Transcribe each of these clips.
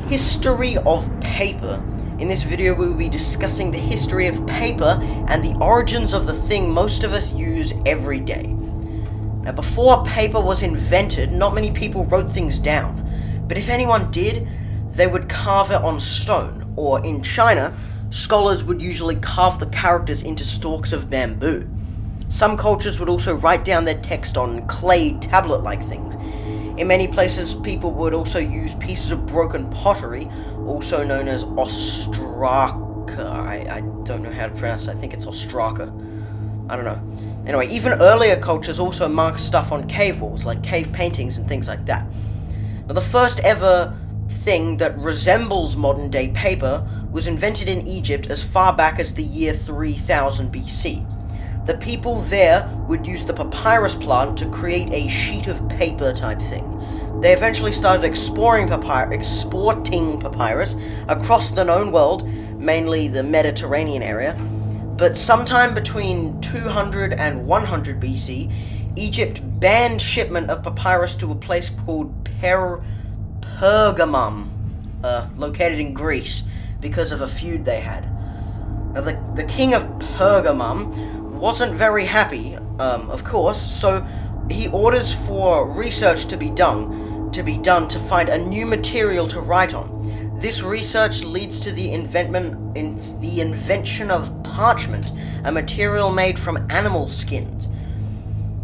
History of paper. In this video we will be discussing the history of paper and the origins of the thing most of us use every day. Now, before paper was invented, not many people wrote things down, but if anyone did, they would carve it on stone, or in China, scholars would usually carve the characters into stalks of bamboo. Some cultures would also write down their text on clay tablet-like things. In many places, people would also use pieces of broken pottery, also known as ostraka. I don't know how to pronounce it. I think it's ostraka. I don't know. Anyway, even earlier cultures also marked stuff on cave walls, like cave paintings and things like that. Now, the first ever thing that resembles modern-day paper was invented in Egypt as far back as the year 3000 BC. The people there would use the papyrus plant to create a sheet of paper type thing. They eventually started exporting papyrus across the known world, mainly the Mediterranean area. But sometime between 200 and 100 BC, Egypt banned shipment of papyrus to a place called Pergamum, located in Greece, because of a feud they had. Now, the king of Pergamum wasn't very happy, of course, so he orders for research to be done to find a new material to write on. This research leads to the invention of parchment, a material made from animal skins.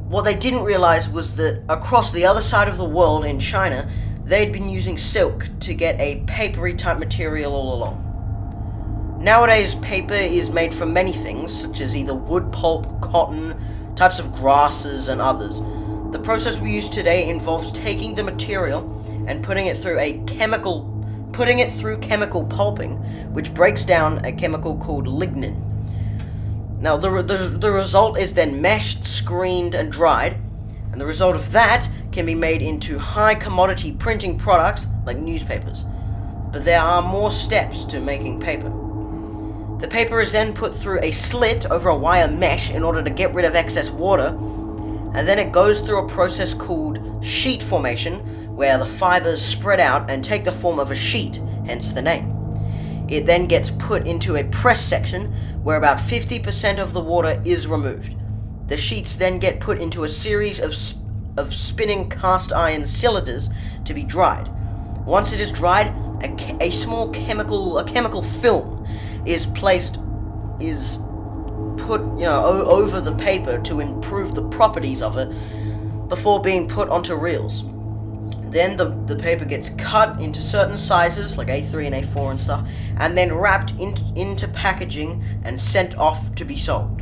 What they didn't realize was that across the other side of the world in China, they'd been using silk to get a papery type material all along. Nowadays, paper is made from many things, such as either wood pulp, cotton, types of grasses, and others. The process we use today involves taking the material and putting it through chemical pulping, which breaks down a chemical called lignin. Now, the result is then meshed, screened, and dried, and the result of that can be made into high commodity printing products like newspapers. But there are more steps to making paper. The paper is then put through a slit over a wire mesh in order to get rid of excess water, and then it goes through a process called sheet formation, where the fibers spread out and take the form of a sheet, hence the name. It then gets put into a press section, where about 50% of the water is removed. The sheets then get put into a series of spinning cast iron cylinders to be dried. Once it is dried, a small chemical film is put over the paper to improve the properties of it before being put onto reels. Then the paper gets cut into certain sizes, like A3 and A4 and stuff, and then wrapped into packaging and sent off to be sold.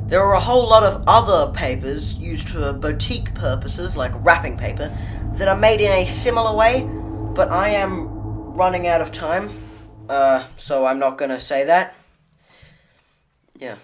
There are a whole lot of other papers used for boutique purposes, like wrapping paper, that are made in a similar way, but I am running out of time, so I'm not gonna say that. Yeah.